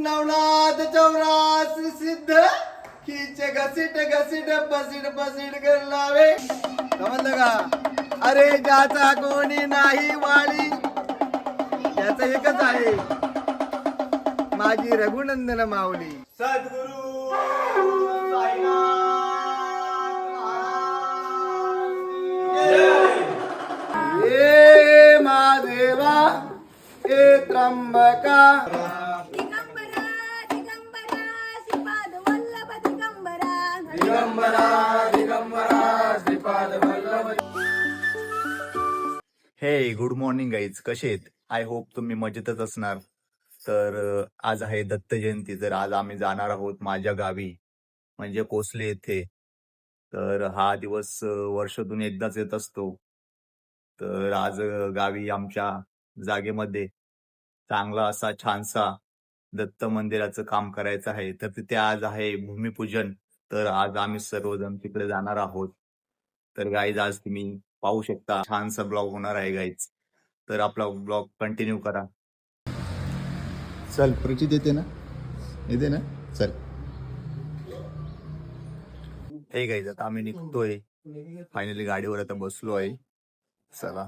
नवनाथ चौरास सिद्ध खीच घसीट घसीट बसीट बसीट कर लावे. समजलं का? अरे ज्याचा कोणी नाही वाळी त्याचं एकच आहे, माझी रघुनंदन माऊली सद्गुरु साईनाथ महाराज. ए महादेवा ए त्र्यंबका हे गुड मॉर्निंग गाईज, कसे आहेत? आय होप तुम्ही मजेतच असणार. तर आज आहे दत्त जयंती. तर आज आम्ही जाणार आहोत माझ्या गावी म्हणजे कोसले येथे. तर हा दिवस वर्षातून एकदाच येत असतो. तर आज गावी आमच्या जागेमध्ये चांगला असा छानसा दत्त मंदिराचं काम करायचं आहे. तर तिथे आज आहे भूमिपूजन. तर आज आम्ही सर्वजण तिकडे जाणार आहोत. तर गाईज आज तुम्ही पाहू शकता छानसा ब्लॉग होणार आहे गाईज. तर आपला ब्लॉग कंटिन्यू करा. चल परिचित येते ना चल. हे गाईज आता आम्ही निघतोय फायनली, गाडीवर आता बसलो आहे. चला.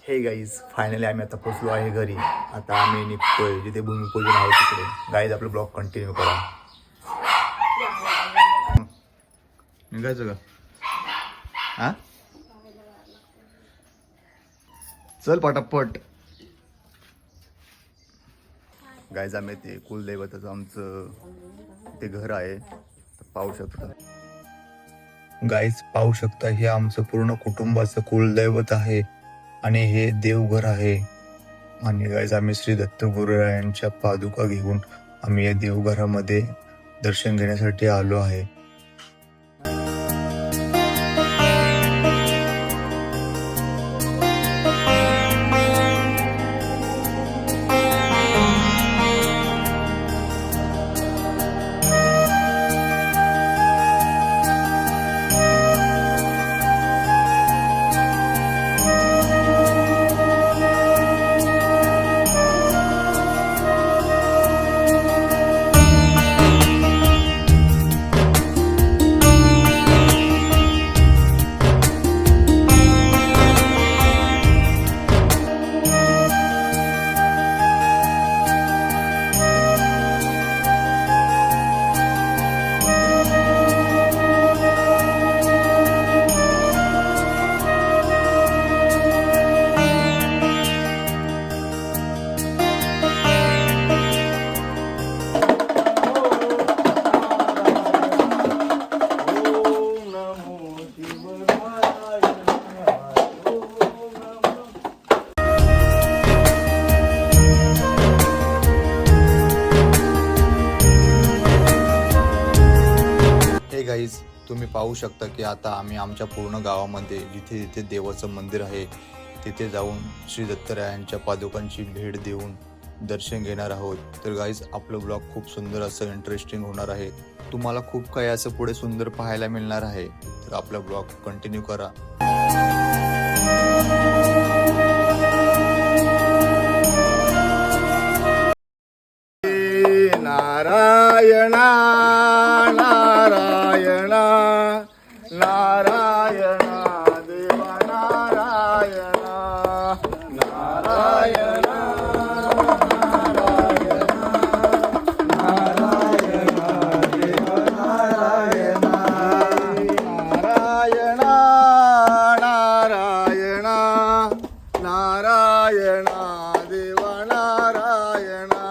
हे गाईज फायनली आम्ही आता पोचलो आहे घरी. आता आम्ही निघतोय जिथे भूमिपूजन आहे तिकडे. गाईज आपलं ब्लॉग कंटिन्यू करा. निघायचं का? हा चल पटापट. गाईज आम्ही ते कुलदैवताचं आमचं ते घर आहे, पाहू शकता. गाईज पाहू शकता हे आमचं पूर्ण कुटुंबाचं कुलदैवत आहे आणि हे देवघर आहे. आणि गाईज आम्ही श्री दत्त गुरुरायांच्या पादुका घेऊन आम्ही या देवघरामध्ये दर्शन घेण्यासाठी आलो आहे. गाईज तुम्ही पाहू शकता की आता आम्ही आमच्या पूर्ण गावामध्ये जिथे जिथे देवाचं मंदिर आहे तिथे जाऊन श्री दत्तरायांच्या पादुकांची भेट देऊन दर्शन घेणार आहोत. तर गाईज आपलं ब्लॉग खूप सुंदर असं इंटरेस्टिंग होणार आहे. तुम्हाला खूप काही असं पुढे सुंदर पाहायला मिळणार आहे. तर आपला ब्लॉग कंटिन्यू करा. नारायणा नारायणा नारायणा देवा नारायणा नारायणा नारायणा देवा नारायणा नारायणा नारायणा नारायणा देवा नारायणा.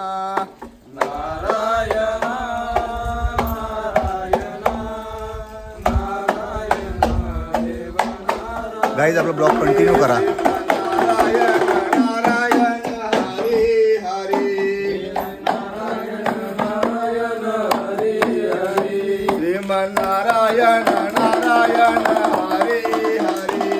गाईज आपला ब्लॉग कंटिन्यू करा. श्रीमन्नारायण नारायण हरे हरे.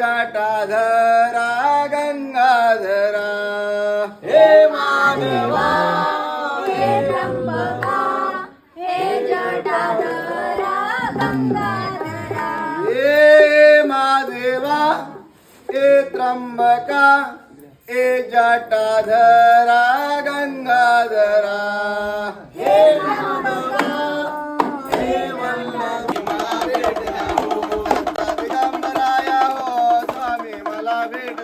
जटाधरा गंगाधरा हे माधवा हे त्र्यंबका हे जटाधरा गंगाधरा हे माधवा हे त्र्यंबका हे जटाधरा गंगाधरा हे त्र्यंबका हे दिगंबराया हो स्वामी मला भेट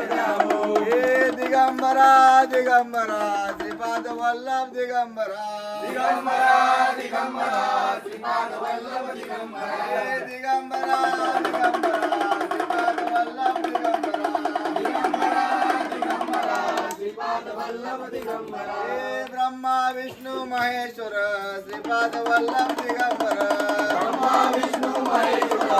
द्यावो हे दिगंबरा दिगंबरा श्रीपाद वल्लभ दिगंबरा दिगंबरा दिगंबरा श्रीपाद वल्लभ दिगंबरा हे दिगंबरा दिगंबरा श्रीपाद वल्लभ दिगंबरा दिगंबरा दिगंबरा श्रीपाद वल्लभ दिगंबरा हे ब्रह्मा विष्णू महेश्वर श्रीपाद वल्लभ दिगंबरा ब्रह्मा विष्णू महेश्वर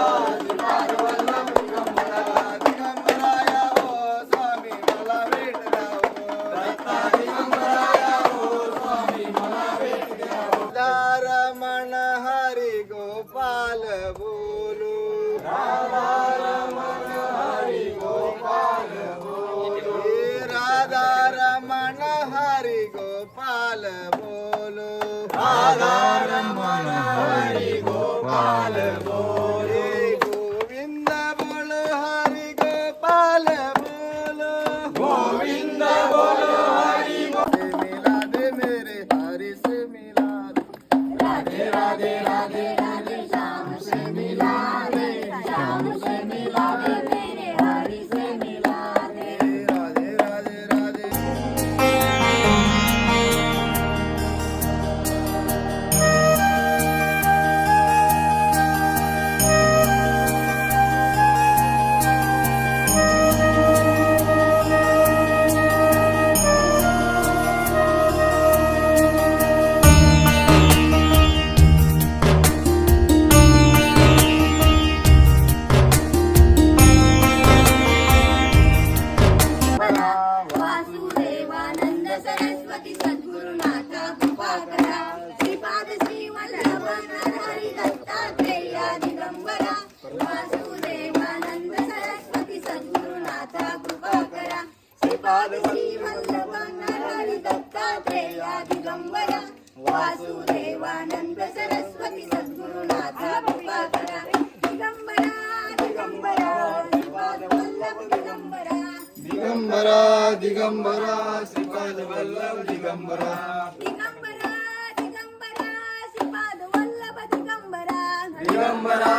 श्रीपाद वल्लभ दिगंबरा दिगंबराया हो स्वामी मला भेट द्यावो दत्ता दिगंबराया हो स्वामी मला भेट द्यावो रमण हरी गोपाल बोलू रमण हरी गोपाल बोलू राधा रमण हरी गोपाल बोलो राधा रमण हरि गोपाल बोलो गोविंद बोलो हरि गोपाल बोलो गोविंद बोलो हरि मिला दे मेरे हरि से मिला दे राधे राधे राधे राधे श्याम से मिला दे श्याम से मिला दे मेरे हरि से मिला दे राधे राधे राधे वासुदेवानंद सरस्वती सद्गुरुनाथ कृपा करा श्रीपाद श्री वल्लभ नरहरी दत्तात्रेय दिगंबरा वासुदेवानंद सरस्वती सद्गुरुनाथ कृपा करा श्रीपाद श्री वल्लभ नरहरी दत्तात्रेय दिगंबरा वासुदेवानंद सरस्वती सद्गुरुनाथ कृपा करा दिगंबरा दिगंबरा श्रीपाद वल्लभ दिगंबरा दिगंबरा दिगंबरा श्रीपाद वल्लभ दिगंबरा दिगंबरा दिगंबरा श्रीपाद वल्लभ दिगंबरा दिगंबरा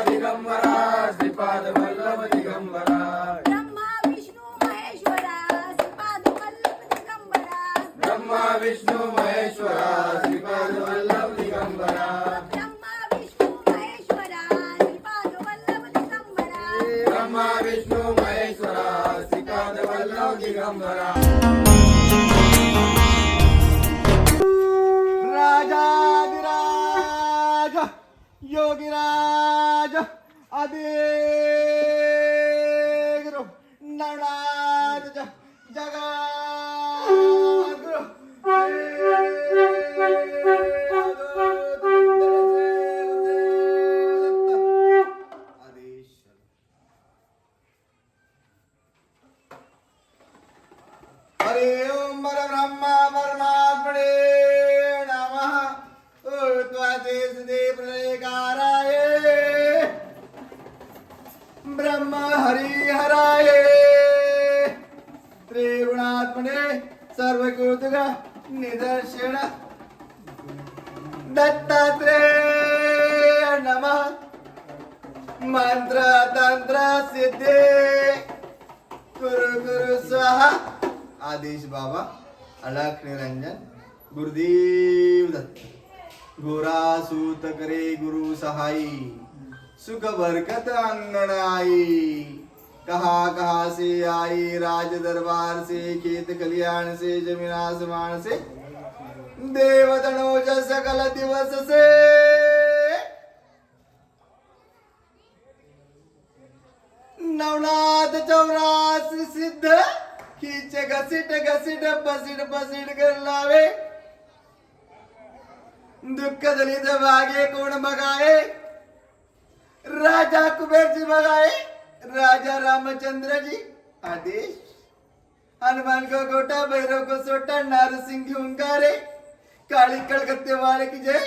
दिगंबरा श्रीपाद वल्लभ दिगंबरा ब्रह्मा विष्णू महेश्वरा श्रीपाद वल्लभ दिगंबरा ब्रह्मा विष्णू महेश्वरा श्रीपाद वल्लभ दिगंबरा ब्रह्मा विष्णू महेश्वरा श्रीपाद वल्लभ दिगंबरा ब्रह्मा विष्णू महेश्वरा श्रीपाद वल्लभ दिगंबरा राजाधिराज योगिराज आदिगुरु नवनाथ जगद्गुरु हरि ओम परब्रह्मा परमात्मने नमः प्रलयकाराय ब्रह्म हरिहराय त्रिगुणात्मने सर्वकृतग निदर्शन दत्तात्रेय नमः मंत्र तंत्र सिद्धि गुरु गुरु स्वाहा आदेश बाबा अलख निरंजन गुरुदेव दत्त गोरा सूत करे गुरु सहाई सुख बरकत अंगन आई कहा कहा से आई राज दरबार से खेत खलियान से जमीन आसमान से देवतनोज सकल दिवस से नवनाथ चौरासी सिद्ध खींच घसीट घसीट बसीट बसीट कर लावे दुःख दलित भागे कोण बघावे राजा कुबेरजी बघाए राजा रामचंद्रजी आदेश हनुमान को गोटा भैरव को सोटा नारसिंह घेऊन का रे काळी कळकत्ते वाले की जय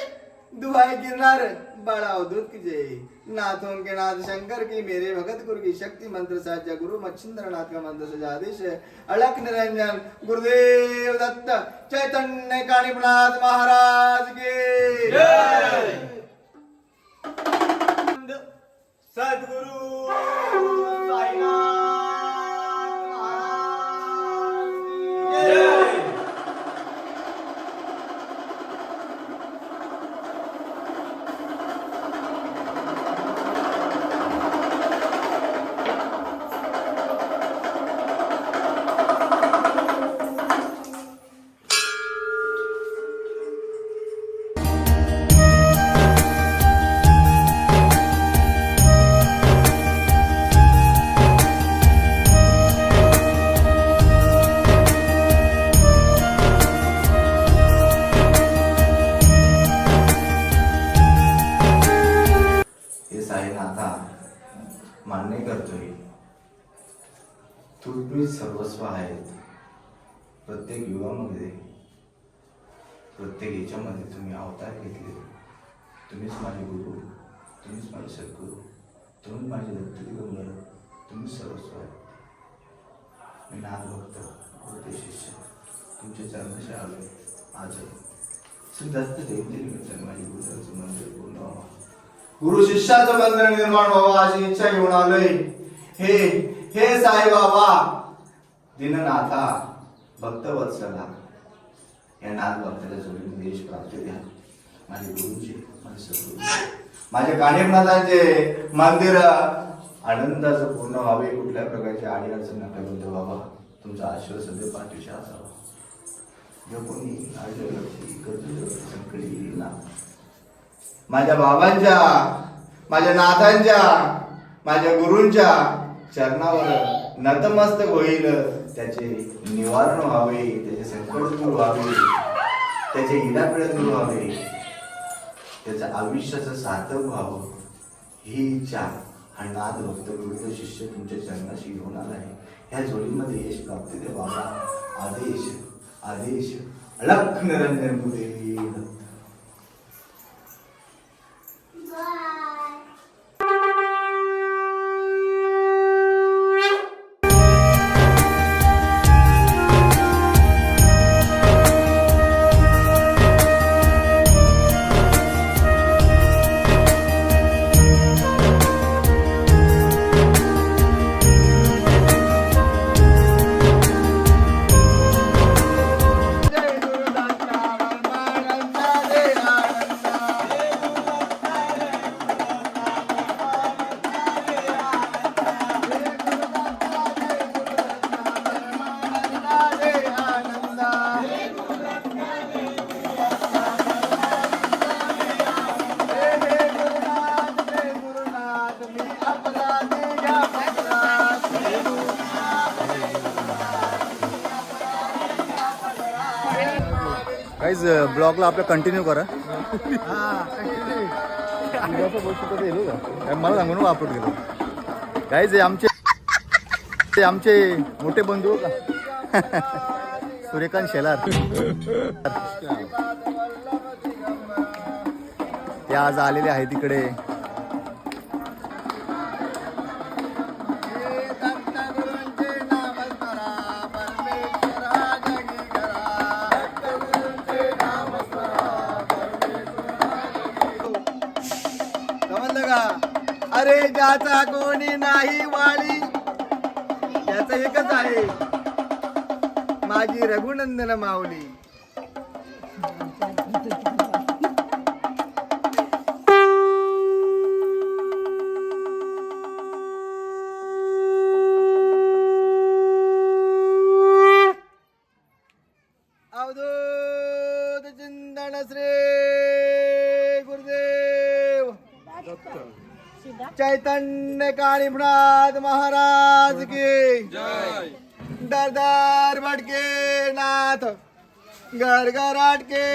दुहाई गिरनार बड़ा अवधूत की जय नाथों के नाथ शंकर की मेरे भगत गुरु की शक्ति मंत्र साजा गुरु मच्छिंद्र नाथ का मंत्र सजा आदेश अलख निरंजन गुरुदेव दत्त चैतन्य काणीपनाथ महाराज के सद्गुरु साईनाथ महाराज की जय। हे साईनाथा मान्य करतोय तुम्ही सर्वस्व आहेत. प्रत्येक युगामध्ये प्रत्येक याच्यामध्ये तुम्ही अवतार घेतले. तुम्हीच माझे गुरु, तुम्हीच माझे सद्गुरू, तुम्ही माझे दत्त दिगंबर, तुम्ही सर्वस्व आहे. मी नाथ भक्त गुरुदेव शिष्य तुमच्या चरणाशी आलो. आज श्री दत्त जयंती निमित्ताने माझे गुरुचं मंदिर पूर्ण व्हावं, गुरु शिष्याचं बंधन निर्माण व्हावं अशी इच्छा घेऊन आलोय. हे हे साई बाबा दीननाथा भक्तवत्सला या नाथ भक्ताच्या जोडीने देश प्राप्ती द्या. माझे गुरुजी माझे सद्गुरू माझ्या काणीपनाथांचे मंदिर आनंदाचं पूर्ण व्हावे. कुठल्या प्रकारची आडी अडचण नका बोलतो बाबा. तुमचा आशीर्वाद सध्या पाठीशी असावा. जो कोणी संकट येईल ना माझ्या बाबांच्या माझ्या नाथांच्या माझ्या गुरूंच्या चरणावर नतमस्तक होईल. त्याचे निवारण व्हावे, त्याचे संकट दूर व्हावे, त्याचे इडापिडा दूर व्हावे, त्याचं आयुष्याचं सार्थक व्हावं ही इच्छा हा नाथ भक्त गुरुदेव शिष्य तुमच्या चरणाशी घेऊन आला आहे. ह्या जोडीमध्ये यश प्राप्ती दे बाबा. आदेश आदेश अलख निरंजन गुरुदेव दत्त. काहीच ब्लॉगला आपलं कंटिन्यू करा. मला सांगू ना अपलोड केलं. काहीच आमचे मोठे बंधू का सूर्यकांत शेलार ते आज आलेले आहेत तिकडे. अरे ज्याचा कोणी नाही वाळी त्याच एकच आहे माझी रघुनंदन माऊली. अवधूत चिंतन श्री गुरुदेव चैतन्य काणीपनाथ महाराज की जय. दरदार भटके नाथ घर घर अटके.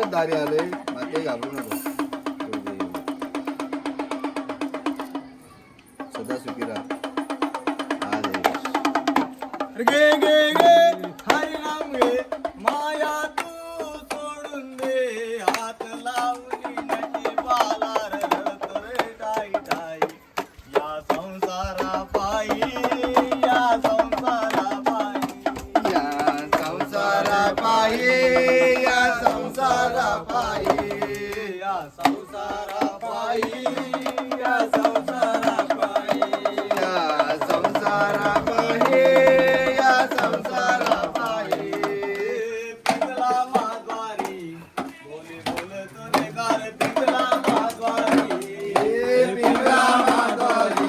तुमच्याच दारी आले माते घाबरू नको सदा सुखी राहा गे गे गे हरी नाम गे माया तू सोडून दे हात लावली नशिबाला रडत रे टाई टाई या संसारा पायी या संसारा पायी या संसारा पायी या संसारा पायी या संसारा पायी या संसारा पायी या संसारा पायी या संसारा पायी पिंगला माद्वारी बोले बोल तुने गार पिंगला माद्वारी पिंगला माधवारी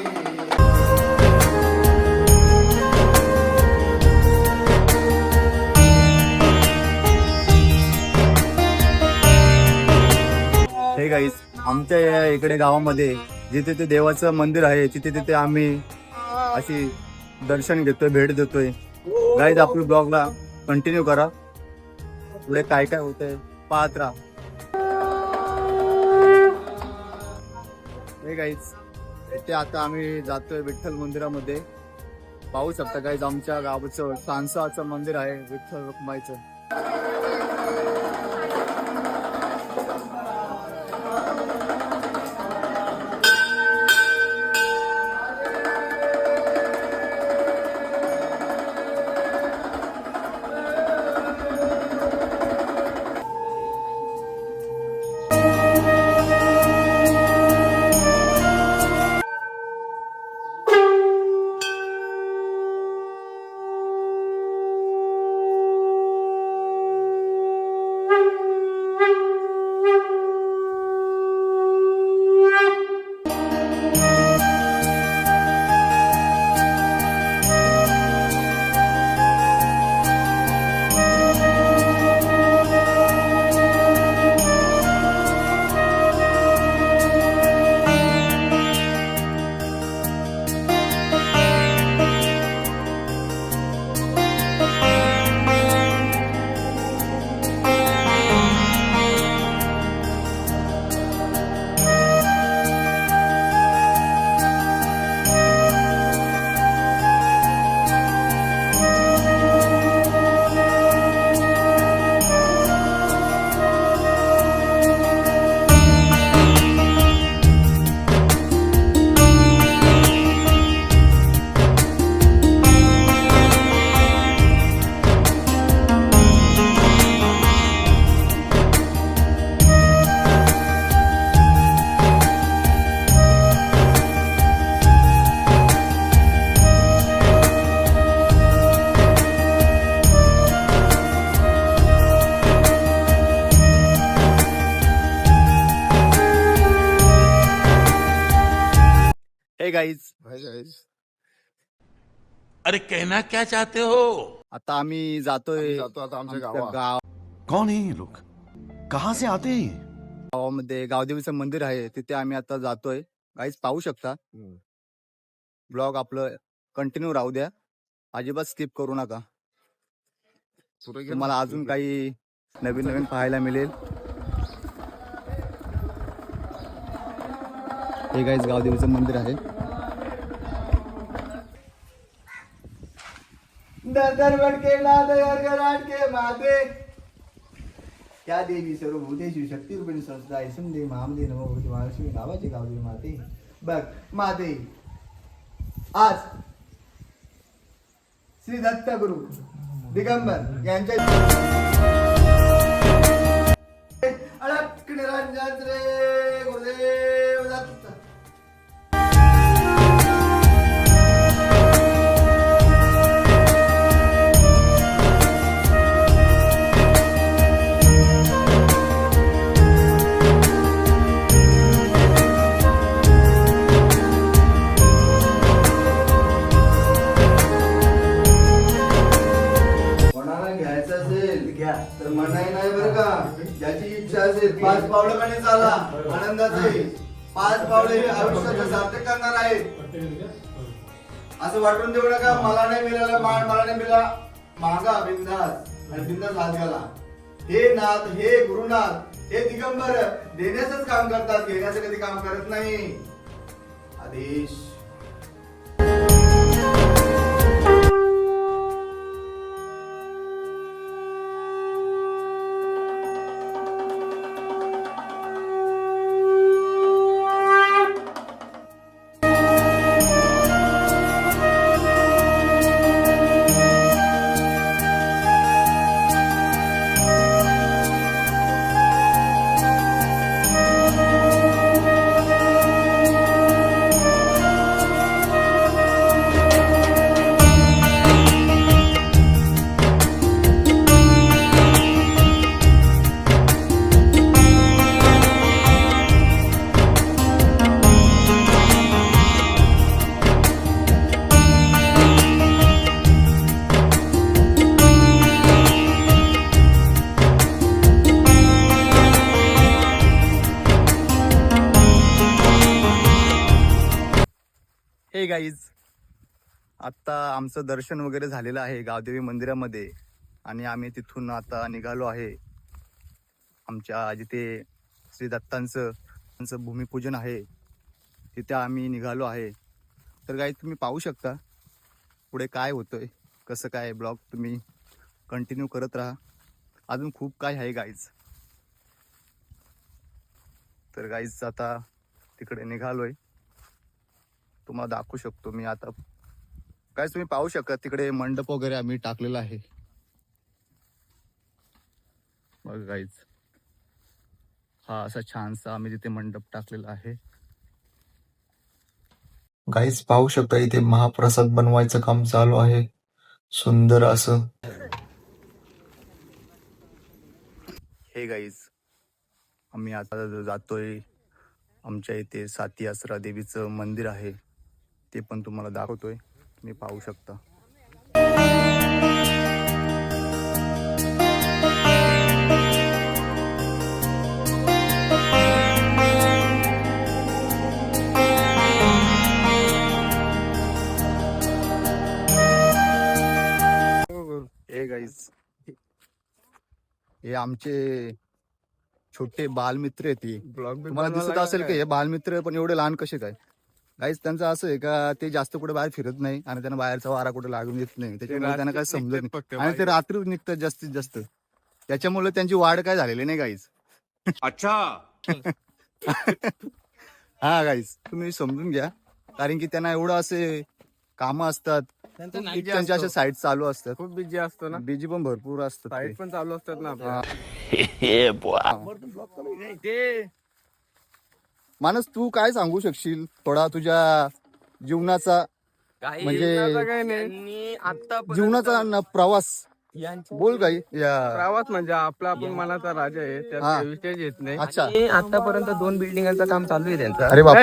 हे गाईस आमच्या या इकडे गावामध्ये जिथे ते देवाचं मंदिर आहे तिथे तिथे आम्ही अशी दर्शन घेतोय भेट देतोय गाईज आपल्या ब्लॉगला कंटिन्यू करा पुढे काय काय होतंय पाहत राहा हे गाईज इथे आता आम्ही जातोय विठ्ठल मंदिरामध्ये पाहू शकता गाईज आमच्या गावाचं सांसाचं मंदिर आहे विठ्ठल रखुमाईचं हे गाईज अरे कहना क्या चाहते हो? आता आम्ही जातोय जातो आता आमच्या आमच्या कौन है ये लोग? कहाँ से आते हैं? गावामध्ये गावदेवीचं मंदिर आहे तिथे आम्ही आता जातोय गाईज पाहू शकता ब्लॉग आपलं कंटिन्यू राहू द्या अजिबात स्किप करू नका तुम्हाला अजून काही नवीन नवीन पाहायला मिळेल हे गाईज गावदेवीचं मंदिर आहे दर के नाद के माते त्या देवी सर्व भूतेषु शक्ती रूपिणी संस्था इसम दे महामदे नमो भगवती महालक्ष्मी गावाची गावदेवी माते बघ माते आज श्री दत्त गुरु दिगंबर यांच्या अडक निरंजन रे गुरुदेव दत्त तर मनाई नाही बरं का ज्याची इच्छा असेल 5 पावलं आणि चाला आनंदाचे 5 पावले हे आयुष्याचं सार्थक करणार आहेत असं वाटून देऊ नका मला नाही मिळाला मला नाही मिळाला मागा बिंदास आणि बिंदास हात घाला हे नाथ, हे गुरुनाथ, हे दिगंबर देण्याचंच काम करतात, घेण्याचं कधी काम करत नाही. आदेश. हे गाईज, आता आमचं दर्शन वगैरे झालेलं आहे गावदेवी मंदिरामध्ये आणि आम्ही तिथून आता निघालो आहे. आमच्या जिथे श्री दत्तांचं भूमिपूजन आहे तिथे आम्ही निघालो आहे. तर गाईज तुम्ही पाहू शकता पुढे काय होतंय, कसं काय. ब्लॉग तुम्ही कंटिन्यू करत राहा, अजून खूप काय आहे गाईज. तर गाईज आता तिकडे निघालोय, तुम्हाला दाखवू शकतो मी आता. काय तुम्ही पाहू शकता तिकडे मंडप वगैरे आम्ही टाकलेला आहे बघ गाईज. हा असा छानसा आम्ही तिथे मंडप टाकलेला आहे. गाईज पाहू शकता इथे महाप्रसाद बनवायचं काम चालू आहे, सुंदर असं. हे गाईज, आम्ही आता जातोय. आमच्या इथे साती आसरा देवीचं मंदिर आहे, ते पण तुम्हाला दाखवतोय, तुम्ही पाहू शकता. हे गाईज, हे आमचे छोटे बालमित्र आहेत. ती तुम्हाला दिसत असेल की हे बालमित्र पण एवढे लहान कसे काय. काहीच त्यांचं असं आहे का ते जास्त कुठे बाहेर फिरत नाही आणि त्यांना बाहेरचा वारा कुठे लागून येत नाही, त्याच्यामुळे त्यांना काय समजत नाही आणि ते रात्रीच निघतात जास्तीत जास्त. त्याच्यामुळे त्यांची वाढ काय झालेली नाही गाईज. अच्छा. हा गाईज, तुम्ही समजून घ्या, कारण की त्यांना एवढं असे कामं असतात, त्यांच्या अशा साईट चालू असतात. खूप बिजी असतो ना, बिजी पण भरपूर असतात ते. साईट पण चालू असतात ना आपल्या. मानस, तू काय सांगू शकशील थोडा तुझ्या जीवनाचा, म्हणजे काही नाही आता जीवनाचा प्रवास बोल काही या. प्रवास म्हणजे आपला आपण मनाचा राजा आहे, हा. त्यात विषय येत नाही. अच्छा, आतापर्यंत 2 बिल्डिंगांचं काम चालू आहे त्यांचं. अरे बाप.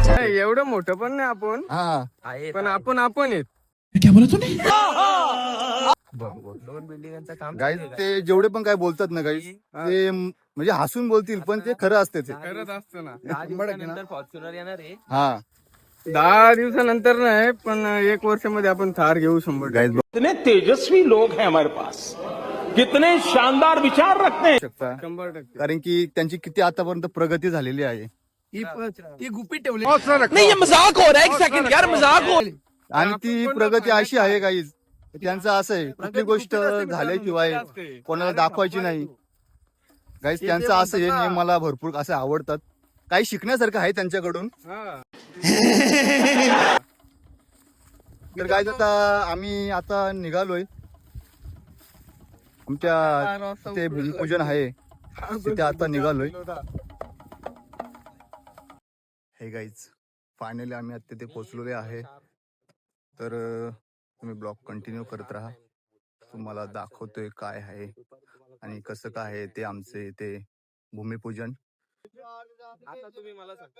नाही, एवढं मोठं पण नाही आपण, हा, पण आपण आहेत. 2 बिल्डिंगांचं काम गाईज ते जेवढे पण काय बोलतात ना गाईज, ते म्हणजे हसून बोलतील पण ते खरं असते ते. करत असतो ना. 10 दिवसानंतर फॉर्च्युनर येणार आहे. हा 10 दिवसानंतर नाही, पण 1 वर्षामध्ये आपण थार घेऊ 100. गाईज बघू कितने तेजस्वी लोग हैं हमारे पास, कितने शानदार विचार रखते हैं. शकता, 100%. कारण की त्यांची किती आतापर्यंत प्रगती झालेली आहे आणि ती प्रगती अशी आहे गाईज, त्यांचं असं आहे कुठली गोष्ट झाल्याशिवाय कोणाला दाखवायची नाही गाईज. त्यांचं असं हे नियम मला भरपूर असे आवडतात, काही शिकण्यासारखं आहे त्यांच्याकडून. हा. तर गाईज आता आम्ही आता निघालोय, आमच्या तिथे भूमिपूजन आहे तिथे आता निघालोय. हे गाईज, फायनली आम्ही आता तिथे पोहोचलेले आहे. तर तुम्ही ब्लॉग कंटिन्यू करत राहा, तुम्हाला दाखवतोय काय आहे आणि कसं काय आहे ते आमचे इथे भूमिपूजन. आता तुम्ही मला सांगा.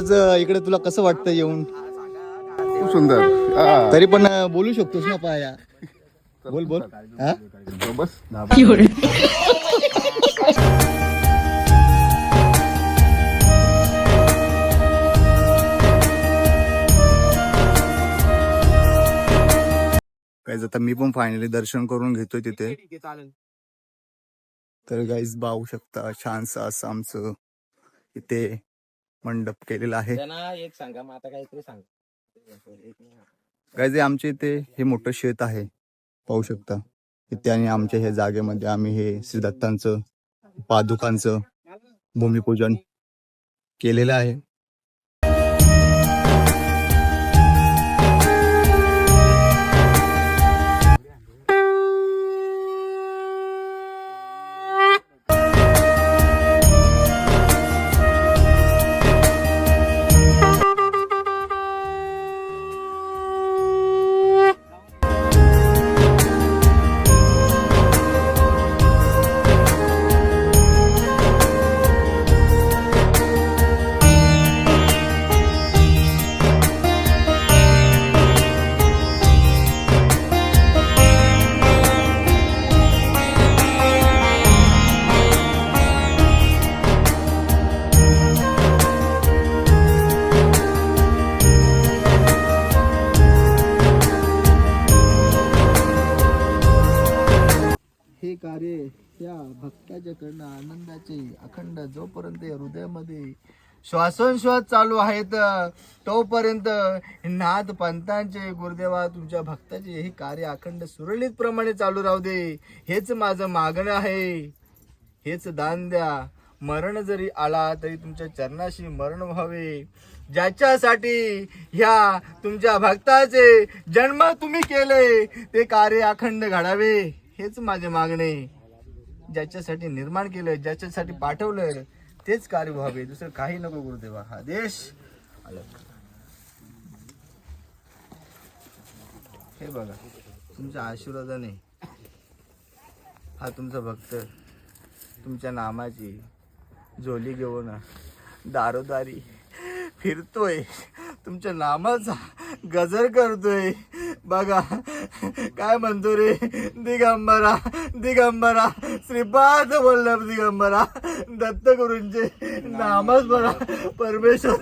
आज इकडे तुला कसं वाटतं येऊन? खूप सुंदर. तरी पण बोलू शकतोस ना पाया? बोल बोल. हा? बस गाईज आता मी पण फायनली दर्शन करून घेतोय तिथे. तर गाईज पाहू शकता छानसं असं आमचं इथे मंडप केलेला आहे. एक सांगा मग आता काहीतरी सांग. गाईज आमच्या इथे हे मोठं शेत आहे पाहू शकता इथे, आणि आमच्या ह्या जागेमध्ये आम्ही हे श्री दत्तांचं पादुकांचं भूमिपूजन केलेलं आहे. हे कार्य त्या भक्ताच्याकडनं आनंदाचे अखंड जोपर्यंत या हृदयामध्ये श्वासोश्वास चालू आहेत तोपर्यंत नाथ पंतांचे गुरुदेवा तुमच्या भक्ताचे हे कार्य अखंड सुरळीत प्रमाणे चालू राहू दे, हेच माझं मागणं आहे. हेच दान द्या. मरण जरी आला तरी तुमच्या चरणाशी मरण व्हावे. ज्याच्यासाठी ह्या तुमच्या भक्ताचे जन्म तुम्ही केले ते कार्य अखंड घडावे, हेच माझे मागणे. ज्याच्यासाठी निर्माण केलं, ज्याच्यासाठी पाठवलं तेच कार्य व्हावे, दुसरं काही नको गुरुदेवा. हा देश हे बघा तुमच्या आशीर्वादाने हा तुमचा भक्त तुमच्या नामाची झोली घेऊन दारोदारी फिरतोय, तुमच्या नामाचा गजर करतोय. बघा काय म्हणतो रे, दिगंबरा दिगंबरा श्रीपाद वल्लभ दिगंबरा. दत्तगुरूंचे नामच बघा परमेश्वर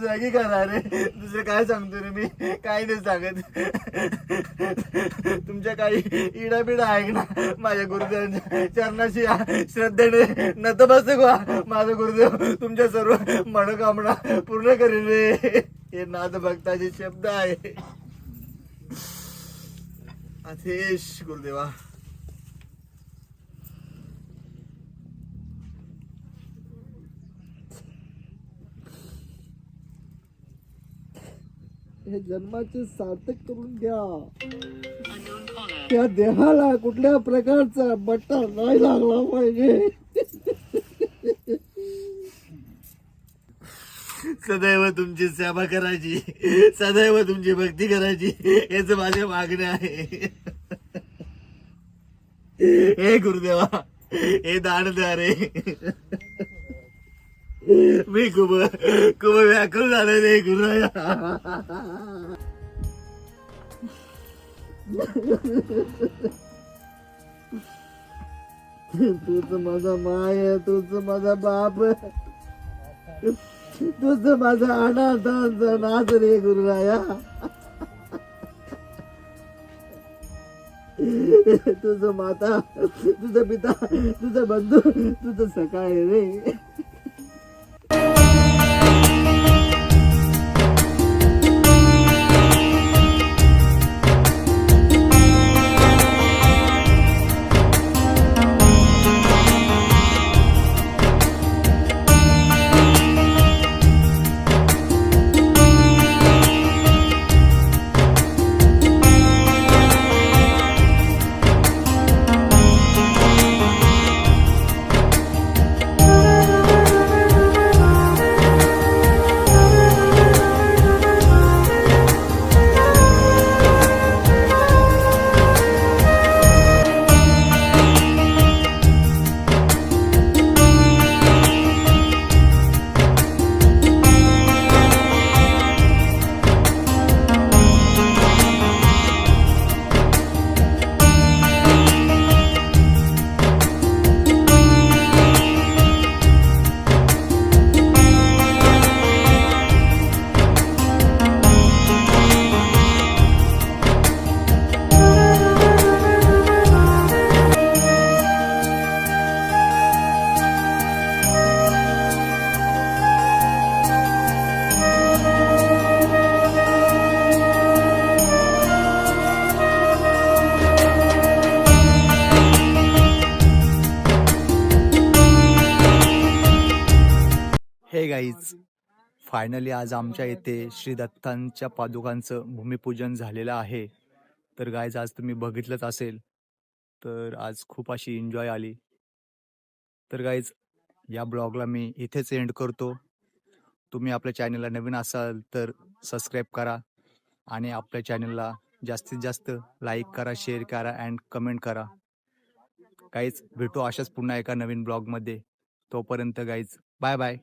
जागी करा रे. दुसरं काय सांगतो रे मी, काय नाही सांगत. तुमच्या काही इडाबिडा ऐक ना, माझ्या गुरुदेवांच्या चरणाशी श्रद्धेने नतमस्तक व्हा. माझा गुरुदेव तुमच्या सर्व मनोकामना पूर्ण करेल रे. हे नाथ भक्ताचे शब्द आहे. आदेश गुरुदेवा. हे जन्माचे सार्थक करून घ्या. त्या देहाला कुठल्या प्रकारचा बट्टा नाही लागला पाहिजे. सदैव तुमची सेवा करायची, सदैव तुमची भक्ती करायची, हेच माझे मागणे आहे. हे गुरुदेवा हे दान द्या रे. मी खूप खूप व्याकुळ झाले रे गुरुया. तूच माझा माय, तूच माझा बाप, तूच माझा अनाथांचा नाथ रे गुरुराया. तुझं माता, तुझं पिता, तुझं बंधू, तुझं सखा रे. गाईज, फायनली आज आमच्या इथे श्री दत्तांच्या पादुकांचं भूमिपूजन झालेलं आहे. तर गाईज आज तुम्ही बघितलंच असेल, तर आज खूप अशी एन्जॉय आली. तर गाईज या ब्लॉगला मी इथेच एंड करतो. तुम्ही आपल्या चॅनलला नवीन असाल तर सबस्क्राईब करा आणि आपल्या चॅनलला जास्तीत जास्त लाईक करा, शेअर करा अँड कमेंट करा. गाईज भेटू अशाच पुन्हा एका नवीन ब्लॉगमध्ये. तोपर्यंत गाईज बाय बाय.